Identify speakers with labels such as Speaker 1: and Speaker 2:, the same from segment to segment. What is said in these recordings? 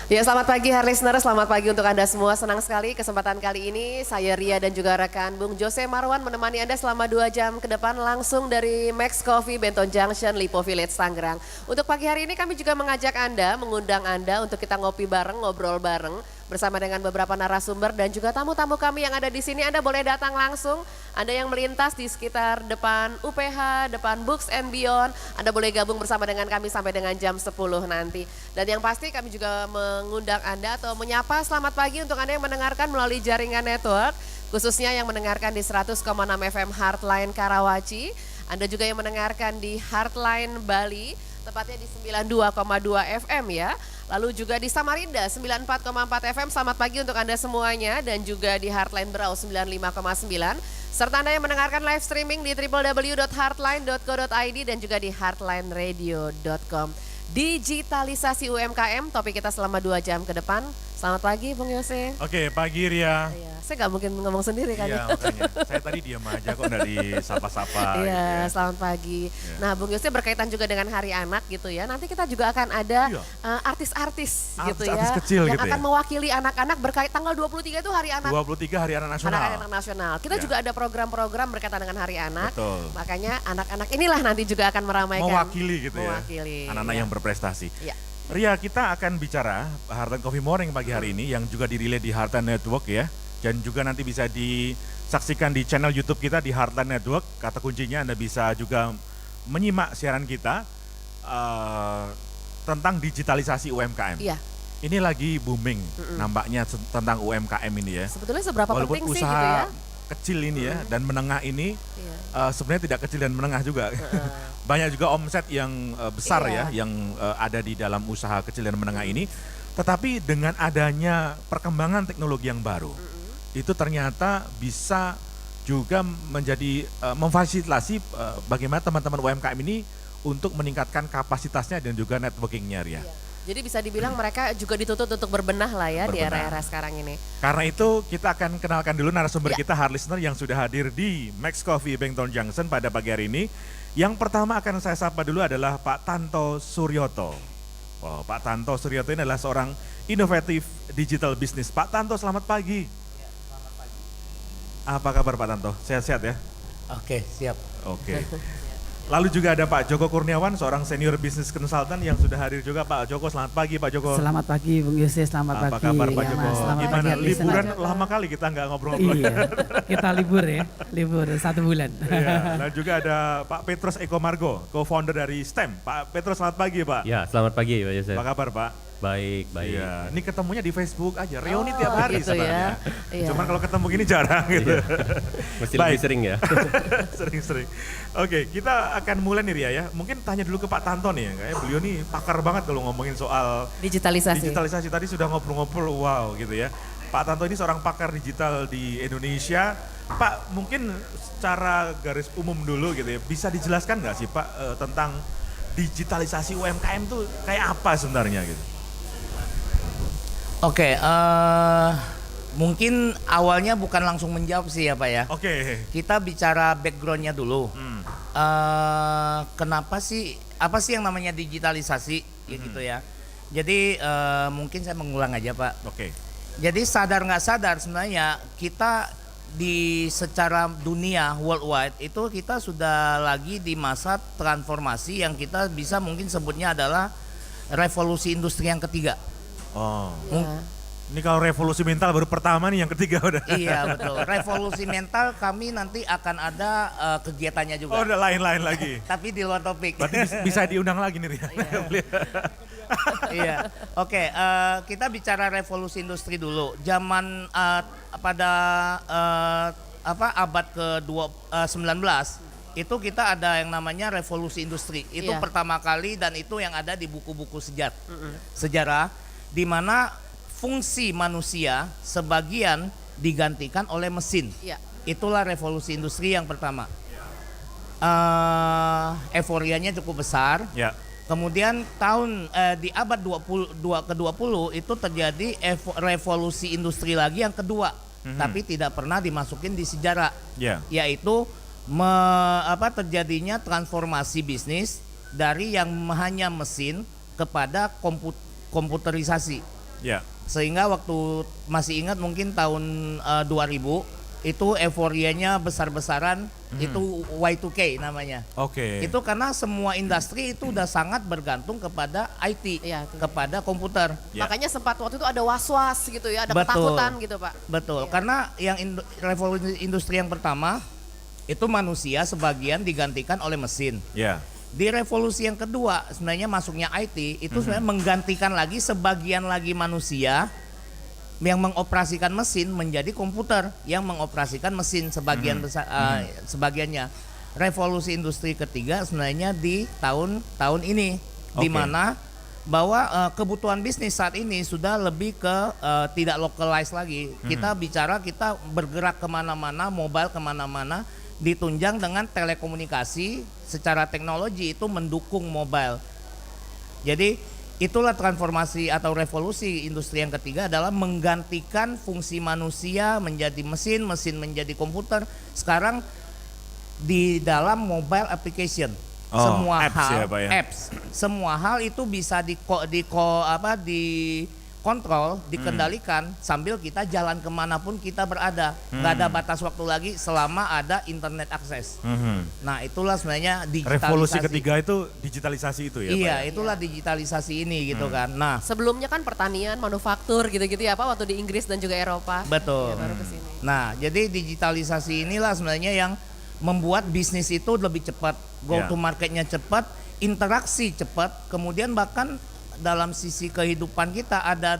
Speaker 1: Ya, selamat pagi listener, selamat pagi untuk Anda semua. Senang sekali kesempatan kali ini saya Ria dan juga rekan Bung Jose Marwan menemani Anda selama 2 jam ke depan langsung dari Max Coffee Benton Junction, Lipo Village, Tangerang. Untuk pagi hari ini kami juga mengajak Anda, mengundang Anda untuk kita ngopi bareng, ngobrol bareng bersama dengan beberapa narasumber dan juga tamu-tamu kami yang ada di sini. Anda boleh datang langsung, Anda yang melintas di sekitar depan UPH, depan Books and Beyond, Anda boleh gabung bersama dengan kami sampai dengan jam 10 nanti. Dan yang pasti kami juga mengundang Anda atau menyapa selamat pagi untuk Anda yang mendengarkan melalui jaringan network, khususnya yang mendengarkan di 100,6 FM Heartline Karawaci. Anda juga yang mendengarkan di Heartline Bali, tepatnya di 92,2 FM ya. Lalu juga di Samarinda 94,4 FM, selamat pagi untuk Anda semuanya. Dan juga di Heartline Berau 95,9. Serta Anda yang mendengarkan live streaming di www.heartline.co.id dan juga di heartlineradio.com. Digitalisasi UMKM, topik kita selama 2 jam ke depan. Selamat pagi Bung Yose.
Speaker 2: Oke, pagi Ria.
Speaker 1: Iya, saya nggak mungkin ngomong sendiri kan.
Speaker 2: Iya, makanya. Saya tadi diam aja kok dari sapa-sapa.
Speaker 1: Iya,
Speaker 2: gitu ya.
Speaker 1: selamat pagi.
Speaker 2: Iya.
Speaker 1: Nah, Bung Yose berkaitan juga dengan Hari Anak gitu ya. Nanti kita juga akan ada
Speaker 2: Iya.
Speaker 1: artis-artis gitu ya.
Speaker 2: Artis kecil
Speaker 1: yang
Speaker 2: gitu
Speaker 1: akan
Speaker 2: ya.
Speaker 1: mewakili anak-anak berkait tanggal 23 itu Hari Anak.
Speaker 2: 23 Hari Anak Nasional.
Speaker 1: Anak-anak nasional. Kita
Speaker 2: Ya.
Speaker 1: juga ada program-program berkaitan dengan Hari Anak.
Speaker 2: Betul.
Speaker 1: Makanya anak-anak inilah nanti juga akan meramaikan.
Speaker 2: Mewakili gitu
Speaker 1: Mewakili,
Speaker 2: ya. Anak-anak
Speaker 1: ya.
Speaker 2: yang berprestasi.
Speaker 1: Iya.
Speaker 2: Ria, kita akan bicara Heartland Coffee Morning pagi hari ini yang juga dirilai di Heartland Network ya. Dan juga nanti bisa disaksikan di channel YouTube kita di Heartland Network. Kata kuncinya Anda bisa juga menyimak siaran kita tentang digitalisasi UMKM.
Speaker 1: Iya.
Speaker 2: Ini lagi booming nampaknya tentang UMKM ini ya.
Speaker 1: Sebetulnya seberapa
Speaker 2: Walaupun
Speaker 1: penting sih
Speaker 2: usaha
Speaker 1: gitu ya?
Speaker 2: kecil ini ya dan menengah ini
Speaker 1: Iya.
Speaker 2: sebenarnya tidak kecil dan menengah juga. Banyak juga omset yang besar
Speaker 1: Iya.
Speaker 2: ya yang ada di dalam usaha kecil dan menengah ini. Tetapi dengan adanya perkembangan teknologi yang baru, itu ternyata bisa juga menjadi memfasilitasi bagaimana teman-teman UMKM ini untuk meningkatkan kapasitasnya dan juga networkingnya Ria.
Speaker 1: Iya. Jadi bisa dibilang mereka juga dituntut untuk berbenah lah ya di
Speaker 2: Berbenah.
Speaker 1: era-era sekarang ini.
Speaker 2: Karena itu kita akan kenalkan dulu narasumber
Speaker 1: Ya.
Speaker 2: kita, hard listener yang sudah hadir di Max Coffee Benton Junction pada pagi hari ini. Yang pertama akan saya sapa dulu adalah Pak Tanto Suryoto. Wow, Pak Tanto Suryoto ini adalah seorang inovatif digital business. Pak Tanto, selamat pagi.
Speaker 3: Ya, selamat pagi.
Speaker 2: Apa kabar Pak Tanto? Sehat-sehat ya?
Speaker 3: Oke, siap.
Speaker 2: Oke. Lalu juga ada Pak Joko Kurniawan, seorang senior business consultant yang sudah hadir juga. Pak Joko, selamat pagi Pak Joko.
Speaker 3: Selamat pagi Bung Yose, selamat
Speaker 2: Apa
Speaker 3: pagi.
Speaker 2: kabar Pak
Speaker 3: Ya,
Speaker 2: Joko?
Speaker 3: Mas, selamat
Speaker 2: Gimana?
Speaker 3: pagi,
Speaker 2: Liburan
Speaker 3: listener.
Speaker 2: lama kali kita nggak ngobrol-ngobrol.
Speaker 3: Iya, kita libur ya, libur 1 bulan.
Speaker 2: Iya, dan juga ada Pak Petrus Eko Margo, co-founder dari STEM. Pak Petrus, selamat pagi Pak.
Speaker 4: Ya, selamat pagi Pak Yosef.
Speaker 2: Apa kabar Pak?
Speaker 4: Baik, baik.
Speaker 2: Iya, ini ketemunya di Facebook aja, reuni tiap hari
Speaker 1: gitu
Speaker 2: sebenarnya.
Speaker 1: ya. Iya.
Speaker 2: Cuman kalau ketemu gini jarang gitu.
Speaker 4: Mesti
Speaker 2: Baik.
Speaker 4: lebih sering ya.
Speaker 2: Sering-sering. Oke, kita akan mulai nih Ria ya. Mungkin tanya dulu ke Pak Tanto nih ya, kayaknya beliau nih pakar banget kalau ngomongin soal
Speaker 1: Digitalisasi.
Speaker 2: digitalisasi. Tadi sudah ngobrol-ngobrol, wow gitu ya. Pak Tanto ini seorang pakar digital di Indonesia. Pak, mungkin secara garis umum dulu gitu ya, bisa dijelaskan nggak sih Pak tentang digitalisasi UMKM tuh kayak apa sebenarnya gitu?
Speaker 5: Oke, mungkin awalnya bukan langsung menjawab sih ya Pak ya.
Speaker 2: Oke.
Speaker 5: Kita bicara backgroundnya dulu.
Speaker 2: Hmm.
Speaker 5: Kenapa sih, apa sih yang namanya digitalisasi ya gitu ya. Jadi mungkin saya mengulang aja Pak.
Speaker 2: Oke.
Speaker 5: Jadi sadar nggak sadar sebenarnya kita di secara dunia worldwide itu kita sudah lagi di masa transformasi yang kita bisa mungkin sebutnya adalah revolusi industri yang ketiga.
Speaker 2: Oh.
Speaker 1: Ya.
Speaker 2: Ini kalau revolusi mental baru pertama nih, yang ketiga udah.
Speaker 5: Iya betul. Revolusi mental kami nanti akan ada kegiatannya juga.
Speaker 2: Oh, udah lain-lain lagi.
Speaker 5: Tapi di luar topik.
Speaker 2: Berarti bisa diundang lagi nih Ria.
Speaker 5: Iya. Oke, kita bicara revolusi industri dulu. Zaman pada abad ke-19 itu kita ada yang namanya revolusi industri. Itu
Speaker 1: Iya.
Speaker 5: pertama kali dan itu yang ada di buku-buku sejarah di mana fungsi manusia sebagian digantikan oleh mesin.
Speaker 1: Iya.
Speaker 5: Itulah revolusi industri yang pertama. Euforianya cukup besar.
Speaker 2: Ya.
Speaker 5: Kemudian di abad ke-20 itu terjadi revolusi industri lagi yang kedua, tapi tidak pernah dimasukin di sejarah,
Speaker 2: Ya.
Speaker 5: yaitu terjadinya transformasi bisnis dari yang hanya mesin kepada komputerisasi.
Speaker 2: Ya.
Speaker 5: Sehingga waktu masih ingat mungkin tahun 2000 itu euforianya besar-besaran, itu Y2K namanya.
Speaker 2: Oke.
Speaker 5: Itu karena semua industri itu udah sangat bergantung kepada IT,
Speaker 1: Iya, itu.
Speaker 5: kepada komputer.
Speaker 2: Ya.
Speaker 1: Makanya sempat waktu itu ada was-was gitu ya, ada
Speaker 5: Betul.
Speaker 1: ketakutan gitu Pak.
Speaker 5: Betul, karena yang revolusi industri yang pertama itu manusia sebagian digantikan oleh mesin.
Speaker 2: Ya.
Speaker 5: Di revolusi yang kedua sebenarnya masuknya IT itu sebenarnya menggantikan lagi sebagian lagi manusia yang mengoperasikan mesin menjadi komputer yang mengoperasikan mesin sebagian besar sebagiannya. Revolusi industri ketiga sebenarnya di tahun ini di
Speaker 2: Oke.
Speaker 5: mana bahwa kebutuhan bisnis saat ini sudah lebih ke tidak localized lagi. Kita bicara kita bergerak kemana-mana, mobile kemana-mana, ditunjang dengan telekomunikasi secara teknologi itu mendukung mobile. Jadi itulah transformasi atau revolusi industri yang ketiga adalah menggantikan fungsi manusia menjadi mesin, mesin menjadi komputer. Sekarang di dalam mobile application.
Speaker 2: Oh,
Speaker 5: Semua
Speaker 2: apps
Speaker 5: hal,
Speaker 2: ya, Pak ya?
Speaker 5: apps, semua hal itu bisa dikontrol, dikendalikan sambil kita jalan kemanapun kita berada. Nggak ada batas waktu lagi selama ada internet akses. Nah itulah sebenarnya digitalisasi.
Speaker 2: Revolusi ketiga itu digitalisasi itu ya, Pak?
Speaker 5: Iya,
Speaker 2: ya?
Speaker 5: itulah digitalisasi ini gitu kan. Nah,
Speaker 1: Sebelumnya kan pertanian, manufaktur gitu-gitu ya Pak waktu di Inggris dan juga Eropa.
Speaker 5: betul.
Speaker 1: Ya, baru kesini.
Speaker 5: Nah, jadi digitalisasi inilah sebenarnya yang membuat bisnis itu lebih cepat, go
Speaker 2: Ya.
Speaker 5: to marketnya cepat, interaksi cepat, kemudian bahkan dalam sisi kehidupan kita ada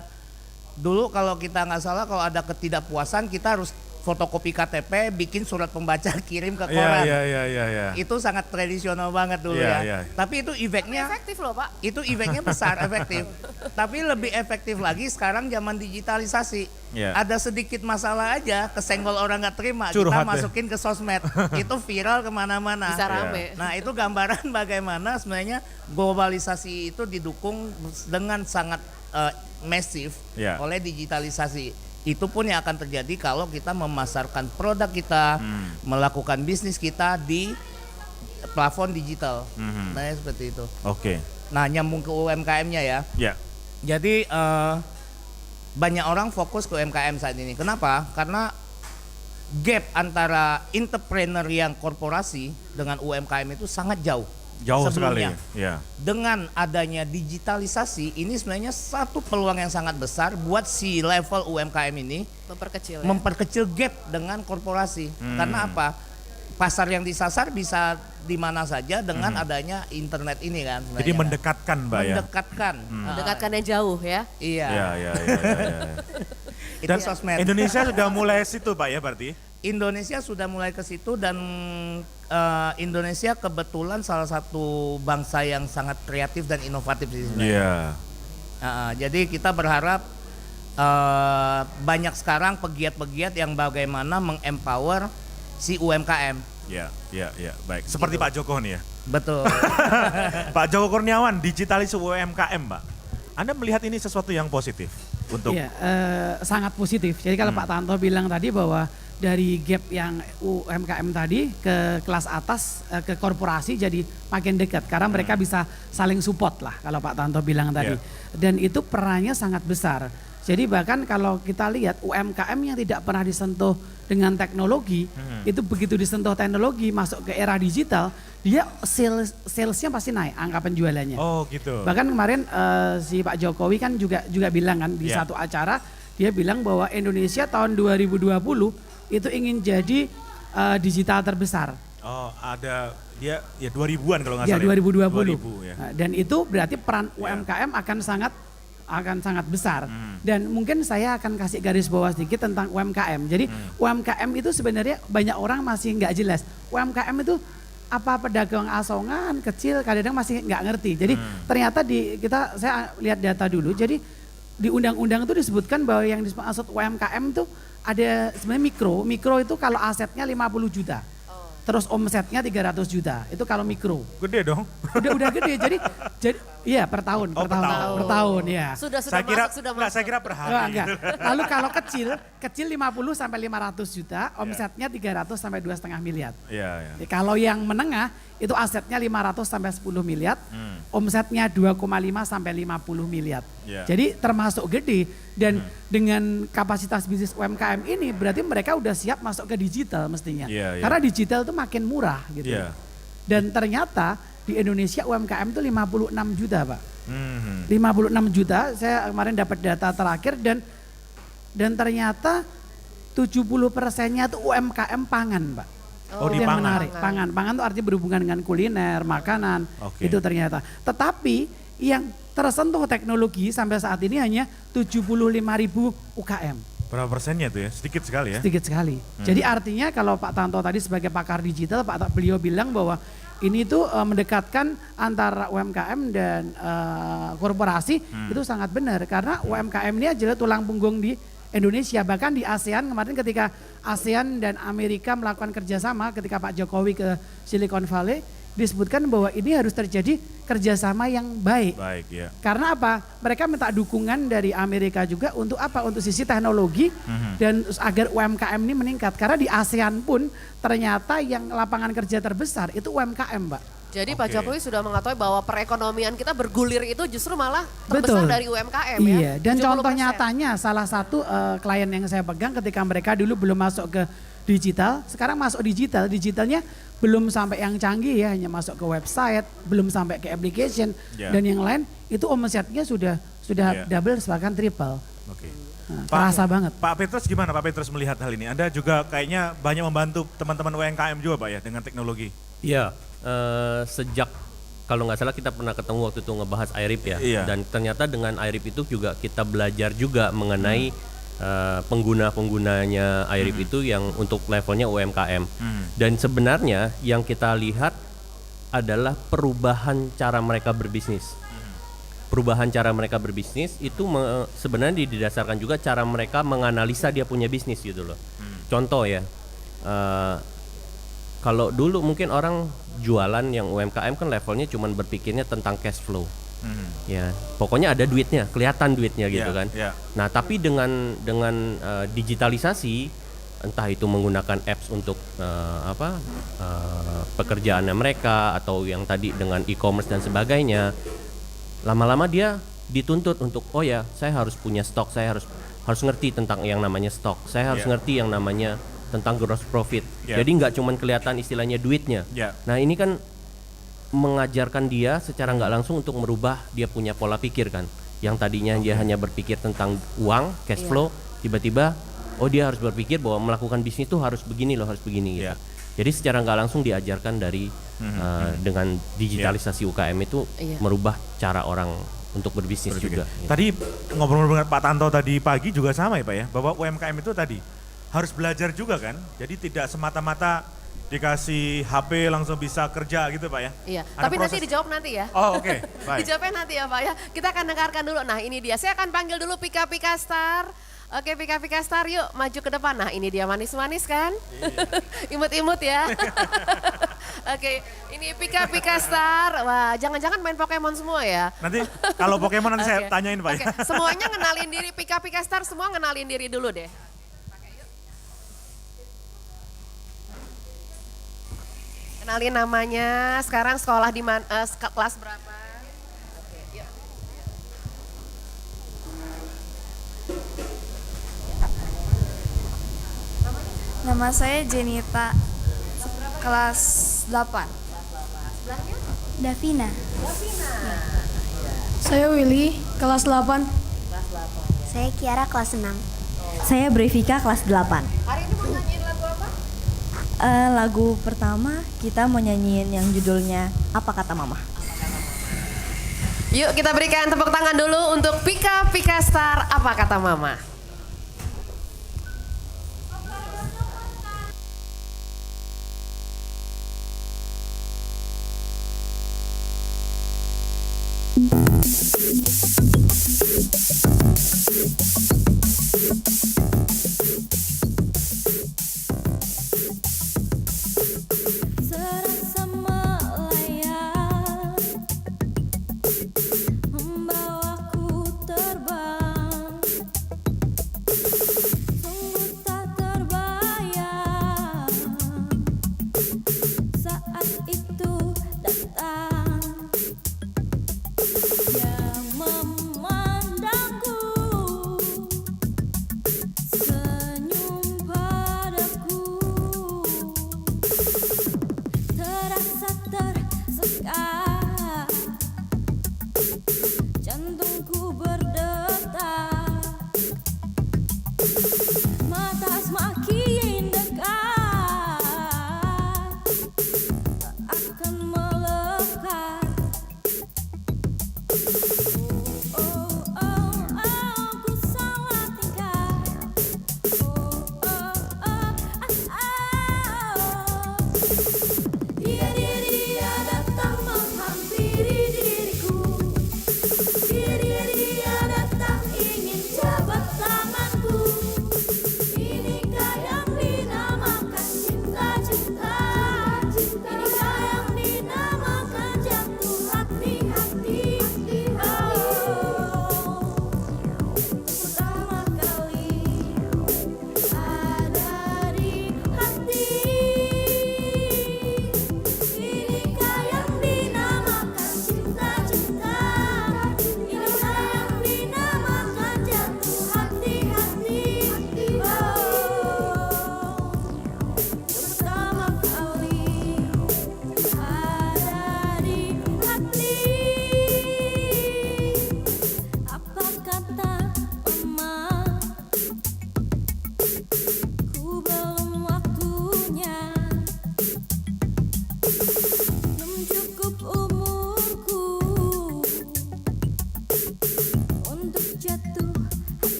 Speaker 5: dulu kalau kita nggak salah kalau ada ketidakpuasan kita harus fotokopi KTP, bikin surat pembaca kirim ke koran.
Speaker 2: Iya.
Speaker 5: Itu sangat tradisional banget dulu
Speaker 2: Iya,
Speaker 5: ya.
Speaker 2: iya.
Speaker 5: Tapi itu efeknya
Speaker 1: Efektif loh Pak.
Speaker 5: itu efeknya besar, efektif. Tapi lebih efektif lagi sekarang zaman digitalisasi.
Speaker 2: Ya.
Speaker 5: Ada sedikit masalah aja, kesenggol orang nggak terima,
Speaker 2: Curhat
Speaker 5: kita
Speaker 2: deh.
Speaker 5: masukin ke sosmed. Itu viral kemana-mana.
Speaker 1: Bisa rame.
Speaker 5: Nah itu gambaran bagaimana sebenarnya globalisasi itu didukung dengan sangat masif
Speaker 2: Ya.
Speaker 5: oleh digitalisasi. Itu pun yang akan terjadi kalau kita memasarkan produk kita, melakukan bisnis kita di plafon digital. Nah seperti itu.
Speaker 2: Oke.
Speaker 5: Nah nyambung ke UMKM-nya ya.
Speaker 2: Ya.
Speaker 5: Jadi banyak orang fokus ke UMKM saat ini. Kenapa? Karena gap antara entrepreneur yang korporasi dengan UMKM itu sangat jauh.
Speaker 2: Jauh
Speaker 5: sebelumnya.
Speaker 2: sekali. Ya.
Speaker 5: Dengan adanya digitalisasi ini sebenarnya satu peluang yang sangat besar buat si level UMKM ini
Speaker 1: Memperkecil ya.
Speaker 5: memperkecil gap dengan korporasi. Karena apa? Pasar yang disasar bisa di mana saja dengan adanya internet ini kan.
Speaker 2: Jadi
Speaker 5: sebenarnya.
Speaker 2: mendekatkan, Mbak ya.
Speaker 5: Mendekatkan.
Speaker 1: Mendekatkan yang jauh ya.
Speaker 5: Iya.
Speaker 2: Iya.
Speaker 5: Itu
Speaker 2: Dan
Speaker 5: sosmed.
Speaker 2: Indonesia sudah mulai situ, Pak ya berarti?
Speaker 5: Indonesia sudah mulai ke situ dan Indonesia kebetulan salah satu bangsa yang sangat kreatif dan inovatif di sini.
Speaker 2: Iya.
Speaker 5: Jadi kita berharap banyak sekarang pegiat-pegiat yang bagaimana mengempower si UMKM.
Speaker 2: Iya. Baik. Seperti Pak Joko nih ya.
Speaker 5: Betul.
Speaker 2: Pak Joko Kurniawan, digitalisasi UMKM, Pak. Anda melihat ini sesuatu yang positif untuk
Speaker 3: Iya, sangat positif. Jadi kalau Pak Tanto bilang tadi bahwa dari gap yang UMKM tadi ke kelas atas ke korporasi jadi makin dekat karena mereka bisa saling support lah kalau Pak Tanto bilang tadi. Dan itu perannya sangat besar. Jadi bahkan kalau kita lihat UMKM yang tidak pernah disentuh dengan teknologi, itu begitu disentuh teknologi masuk ke era digital, dia salesnya pasti naik angka penjualannya.
Speaker 2: Oh gitu.
Speaker 3: Bahkan kemarin si Pak Jokowi kan juga bilang kan di satu acara, dia bilang bahwa Indonesia tahun 2020 itu ingin jadi digital terbesar.
Speaker 2: Oh ada dia ya 2000-an kalau nggak
Speaker 3: Ya
Speaker 2: salah.
Speaker 3: 2020.
Speaker 2: 2000 ya.
Speaker 3: Nah, dan itu berarti peran UMKM akan sangat besar. Dan mungkin saya akan kasih garis bawah sedikit tentang UMKM. Jadi UMKM itu sebenarnya banyak orang masih nggak jelas. UMKM itu apa pedagang asongan kecil kadang-kadang masih nggak ngerti. Jadi ternyata saya lihat data dulu. Jadi di undang-undang itu disebutkan bahwa yang dimaksud UMKM itu ada sebenarnya mikro itu kalau asetnya 50 juta. Terus omsetnya 300 juta. Itu kalau mikro.
Speaker 2: Gede dong.
Speaker 3: Udah gede. Jadi iya per tahun,
Speaker 2: Oh,
Speaker 3: per tahun ya.
Speaker 1: Sudah
Speaker 2: Saya kira
Speaker 1: sudah
Speaker 2: enggak,
Speaker 1: masuk.
Speaker 2: saya kira per hari.
Speaker 3: Enggak. Lalu kalau kecil 50 sampai 500 juta, omsetnya 300 sampai 2,5 miliar.
Speaker 2: Iya.
Speaker 3: Kalau yang menengah itu asetnya 500 sampai 10 miliar, omsetnya 2,5 sampai 50 miliar.
Speaker 2: Yeah.
Speaker 3: Jadi termasuk gede dan dengan kapasitas bisnis UMKM ini berarti mereka udah siap masuk ke digital mestinya.
Speaker 2: Yeah, yeah.
Speaker 3: Karena digital itu makin murah gitu.
Speaker 2: Yeah.
Speaker 3: Dan ternyata di Indonesia UMKM itu 56 juta Pak.
Speaker 2: Mhm.
Speaker 3: 56 juta, saya kemarin dapat data terakhir dan ternyata 70%-nya itu UMKM pangan Pak.
Speaker 2: Oh, di
Speaker 3: Itu yang
Speaker 2: pangan.
Speaker 3: menarik. Pangan itu artinya berhubungan dengan kuliner, makanan,
Speaker 2: Oke.
Speaker 3: itu ternyata. Tetapi yang tersentuh teknologi sampai saat ini hanya 75.000 UKM.
Speaker 2: Berapa persennya tuh ya? Sedikit sekali ya?
Speaker 3: Sedikit sekali. Jadi artinya kalau Pak Tanto tadi sebagai pakar digital, beliau bilang bahwa ini tuh mendekatkan antara UMKM dan korporasi itu sangat benar karena UMKM ini adalah tulang punggung di Indonesia. Bahkan di ASEAN kemarin ketika ASEAN dan Amerika melakukan kerjasama ketika Pak Jokowi ke Silicon Valley disebutkan bahwa ini harus terjadi kerjasama yang baik.
Speaker 2: Baik ya.
Speaker 3: Karena apa? Mereka minta dukungan dari Amerika juga untuk apa? Untuk sisi teknologi dan agar UMKM ini meningkat. Karena di ASEAN pun ternyata yang lapangan kerja terbesar itu UMKM, Mbak.
Speaker 1: Jadi Pak
Speaker 2: Oke.
Speaker 1: Jokowi sudah mengatakan bahwa perekonomian kita bergulir itu justru malah terbesar
Speaker 3: Betul.
Speaker 1: dari UMKM ya.
Speaker 3: Iya, dan
Speaker 1: 70%.
Speaker 3: contoh nyatanya salah satu klien yang saya pegang ketika mereka dulu belum masuk ke digital, sekarang masuk digital, digitalnya belum sampai yang canggih ya, hanya masuk ke website, belum sampai ke application
Speaker 2: Ya.
Speaker 3: dan yang lain itu omsetnya sudah
Speaker 2: Ya.
Speaker 3: double bahkan triple.
Speaker 2: Oke.
Speaker 3: Nah, terasa banget.
Speaker 2: Pak Petrus gimana Pak Petrus melihat hal ini? Anda juga kayaknya banyak membantu teman-teman UMKM juga Pak ya dengan teknologi.
Speaker 4: Iya, sejak kalau nggak salah kita pernah ketemu waktu itu ngebahas iRip ya.
Speaker 2: Iya.
Speaker 4: Dan ternyata dengan iRip itu juga kita belajar juga mengenai pengguna-penggunanya iRip itu yang untuk levelnya UMKM. Dan sebenarnya yang kita lihat adalah perubahan cara mereka berbisnis. Perubahan cara mereka berbisnis itu sebenarnya didasarkan juga cara mereka menganalisa dia punya bisnis gitu loh. Contoh ya, kalau dulu mungkin orang jualan yang UMKM kan levelnya cuman berpikirnya tentang cash flow. Ya, pokoknya ada duitnya, kelihatan duitnya gitu
Speaker 2: Ya,
Speaker 4: kan.
Speaker 2: ya.
Speaker 4: Nah, tapi dengan digitalisasi, entah itu menggunakan apps untuk pekerjaannya mereka atau yang tadi dengan e-commerce dan sebagainya, lama-lama dia dituntut untuk oh ya, saya harus punya stok, saya harus ngerti tentang yang namanya stok, saya harus
Speaker 2: Ya.
Speaker 4: ngerti yang namanya tentang gross profit.
Speaker 2: Ya.
Speaker 4: Jadi nggak cuman kelihatan istilahnya duitnya.
Speaker 2: Ya.
Speaker 4: Nah, ini kan mengajarkan dia secara nggak langsung untuk merubah dia punya pola pikir kan. Yang tadinya dia hanya berpikir tentang uang, cash
Speaker 1: Iya.
Speaker 4: flow, tiba-tiba oh dia harus berpikir bahwa melakukan bisnis itu harus begini loh, harus begini gitu.
Speaker 2: Iya.
Speaker 4: Jadi secara nggak langsung diajarkan dari dengan digitalisasi UKM itu
Speaker 1: Iya.
Speaker 4: merubah cara orang untuk berbisnis juga. Ya.
Speaker 2: Tadi ngobrol-ngobrol dengan Pak Tanto tadi pagi juga sama ya Pak ya, bahwa UMKM itu tadi harus belajar juga kan. Jadi tidak semata-mata dikasih HP langsung bisa kerja gitu Pak ya.
Speaker 1: Iya,
Speaker 2: Ada
Speaker 1: tapi nanti
Speaker 2: proses-
Speaker 1: dijawab nanti ya.
Speaker 2: Oh oke, baik.
Speaker 1: Dijawabnya nanti ya Pak ya. Kita akan dengarkan dulu. Nah ini dia, saya akan panggil dulu Pika Pika Star. Oke Pika Pika Star yuk maju ke depan. Nah ini dia manis-manis kan? Imut-imut ya. Oke, ini Pika Pika Star. Wah jangan-jangan main Pokemon semua ya.
Speaker 2: Nanti kalau Pokemon nanti saya
Speaker 1: Oke.
Speaker 2: tanyain Pak ya.
Speaker 1: Oke, semuanya ngenalin diri, Pika Pika Star semua ngenalin diri dulu deh. Kenalin namanya, sekarang sekolah di mana, kelas berapa? Oke, yuk.
Speaker 6: Nama saya Jenita, kelas 8. Davina. Saya Willy, kelas 8.
Speaker 7: Saya Kiara kelas 6. Saya Brevika kelas 8.
Speaker 1: Hari ini mau nyanyiin lagu apa?
Speaker 7: Lagu pertama kita mau nyanyiin yang judulnya Apa Kata Mama.
Speaker 1: Yuk kita berikan tepuk tangan dulu untuk Pika Pika Star, Apa Kata Mama.
Speaker 6: Serasa melayang, membawaku terbang. Sungguh tak terbayang, saat itu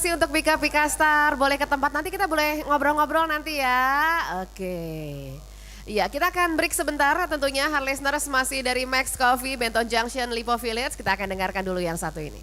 Speaker 1: kasih untuk Pika Star. Boleh ke tempat nanti, kita boleh ngobrol-ngobrol nanti ya. Oke. Iya, kita akan break sebentar tentunya. Hard listeners masih dari Max Coffee, Benton Junction, Lipo Village. Kita akan dengarkan dulu yang satu ini.